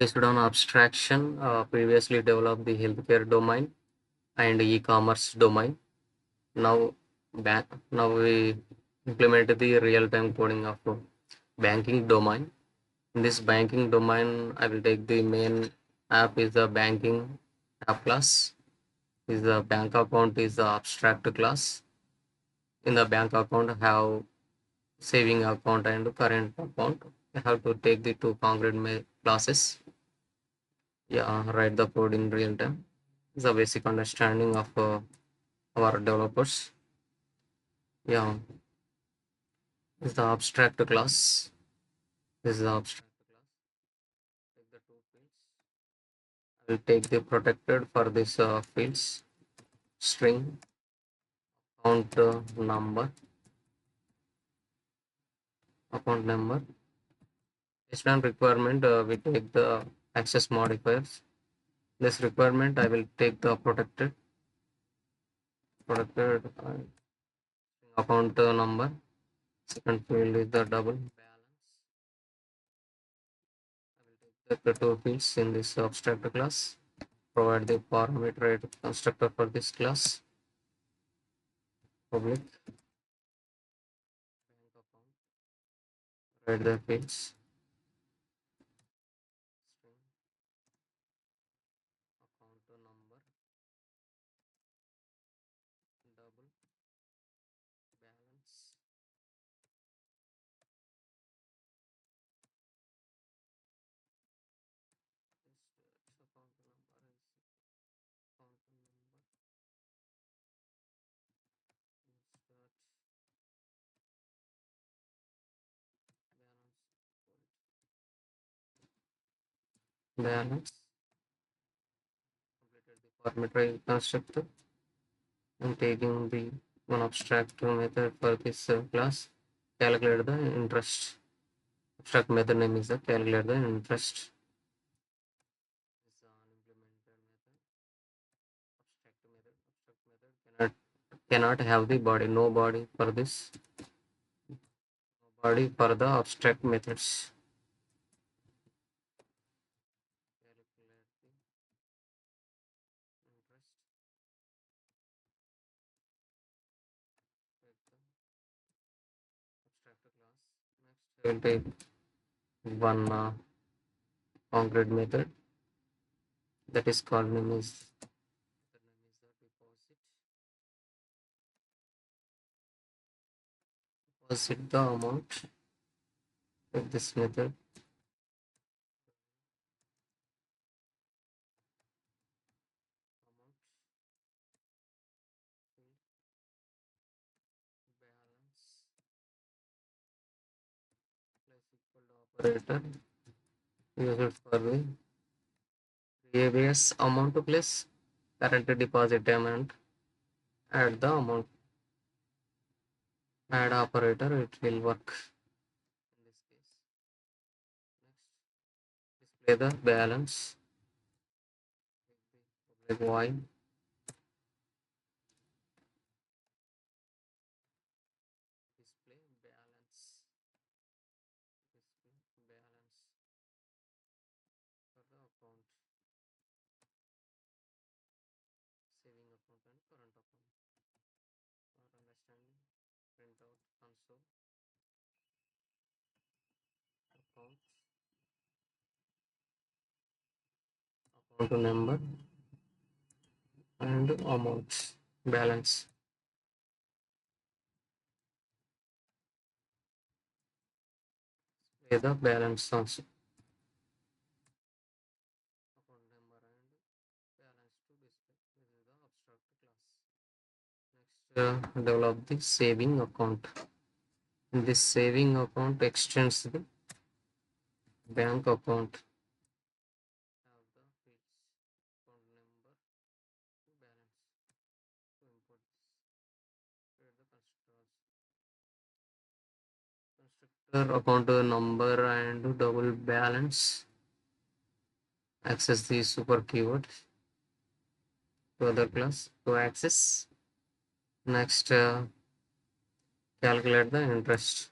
Based on abstraction, previously developed the healthcare domain and e-commerce domain. Now, now we implement the real-time coding of banking domain. In this banking domain, I will take the main app is the banking app class. Is the bank account is the abstract class. In the bank account, have saving account and current account. I have to take the two concrete classes. Yeah, write the code in real time. It's a basic understanding of our developers. Yeah, is the abstract class. This is the abstract class. Take the two fields. I will take the protected for this fields string account number. Based on requirement, we take the access modifiers. This requirement, I will take the protected account number. Second field is the double balance. I will take the two fields in this abstract class. Provide the parameter constructor for this class. Public bank account. Write the fields. String account number. Double balance. Account number is account number. Insert balance. Completed the parameter constructor. I'm taking the one abstract method for this class. Calculate the interest. Abstract method name is the calculate the interest. This is an implemented method. Abstract method have the body. No body for this. No body for the abstract methods. Calculate the interest. Take the abstract class. Next, I will take one concrete method that is called name is the deposit the amount with this method. Amount balance plus equal to operator used for the previous amount plus current deposit amount. Add the amount. Add operator. It will work in this case. Next, display the balance. Like void display balance. Display balance for the account, saving account and current account. For understanding, print out console account, account number and amount balance. Display the balance also. Account number and balance to display. This is the abstract class. Next, develop the saving account. This saving account extends the bank account. Have the fields account number to balance. To import this, create the constructor account number and double balance. Access the super keyword to other class to access. Next, calculate the interest.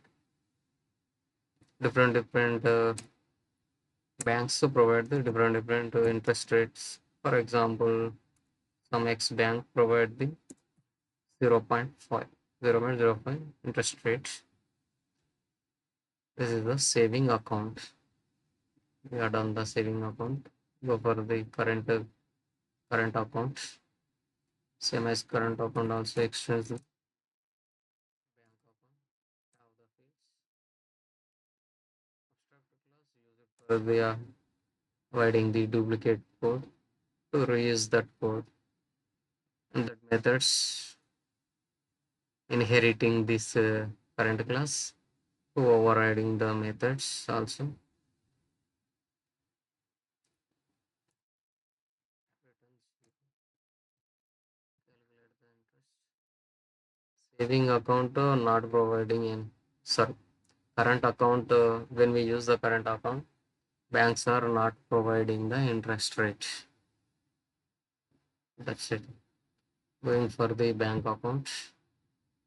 Different Banks provide the different interest rates. For example, some X bank provide the 0.5 0.05 interest rate. This is the saving account. We are done the saving account. Go for the current account. Same as current account also extends the bank account. Have the fields. Abstract class use it for the providing the duplicate code to reuse that code, and that methods inheriting this current class to overriding the methods also. Calculate the interest. Saving account not providing in, sorry, current account, when we use the current account, banks are not providing the interest rate. That's it. Going for the bank account,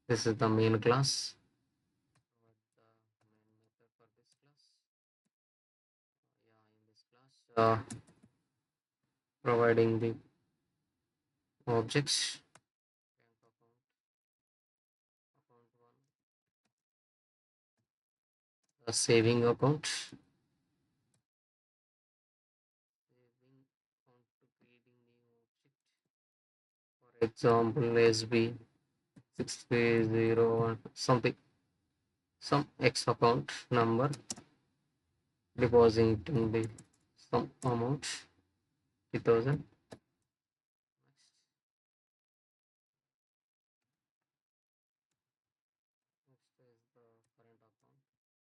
this is the main class. What the main method for this class? Yeah, in this class, providing the objects. Bank account, account one, the saving account. Saving account to creating new object. For example, SB 630 something, some X account number, depositing the some amount 3000. Next is the current account,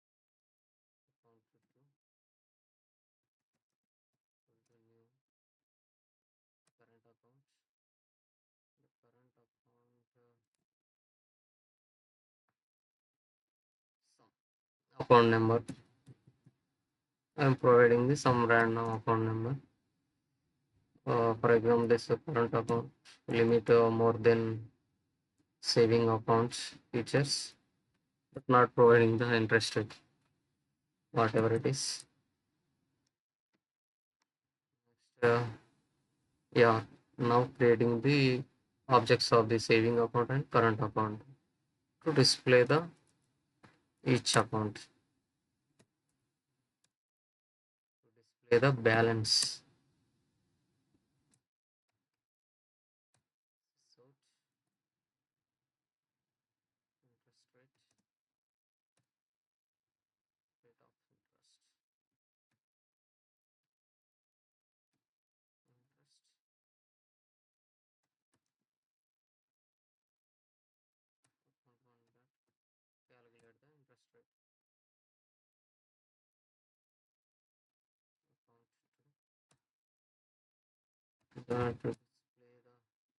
account 52, is the new current account. The current account, some account number. I am providing the some random account number. For example, this current account limit more than saving accounts features, but not providing the interest rate, whatever it is. Uh, yeah, now creating the objects of the saving account and current account to display the each account, to display the balance. So interest rate, rate of interest, interest, account one that calculate the interest rate, account two that to display the balance.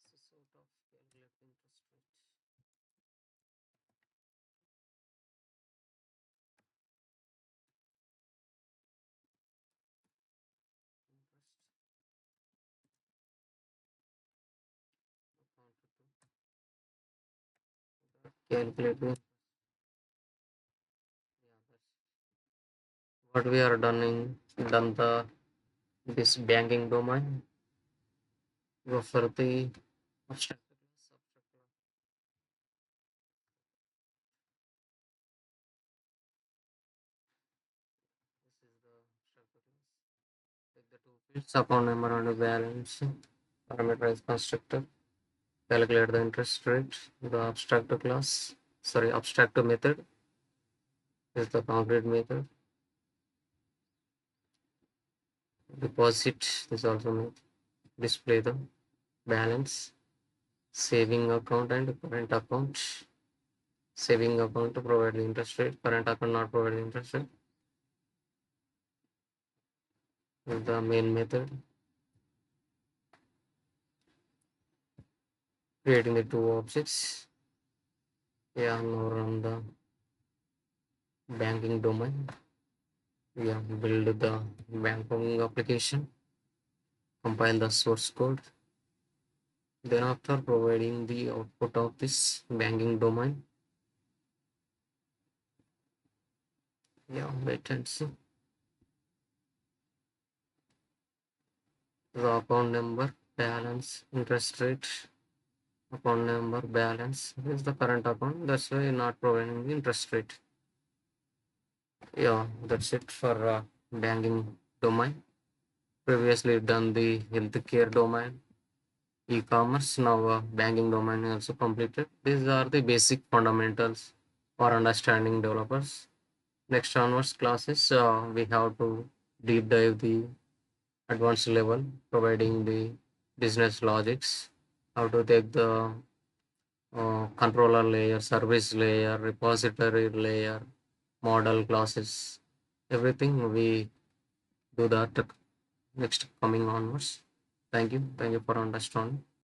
It's a sort of calculate the interest rate. Interest account two that calculate the, yeah, that's what we are done in done the this banking domain. Go for the abstract class, abstract class. This is the abstract class. Take the two fields, account number and the balance. Parameterize constructor. Calculate the interest rate. The abstract class, sorry, abstract method is the concrete method. Deposit is also made. Display the balance. Saving account and current account. Saving account to provide the interest rate. Current account not provide the interest rate. Is the main method. Creating the two objects. Yeah, now run the banking domain. Yeah, build the banking application. Compile the source code. Then after providing the output of this banking domain, yeah, wait and see. The account number, balance, interest rate, account number, balance is the current account. That's why not providing the interest rate. Yeah, that's it for banking domain. Previously done the healthcare domain, e-commerce. Now banking domain is also completed. These are the basic fundamentals for understanding developers. Next onwards classes, we have to deep dive the advanced level, providing the business logics, how to take the controller layer, service layer, repository layer, model classes, everything we do that next coming onwards. Thank you for understanding.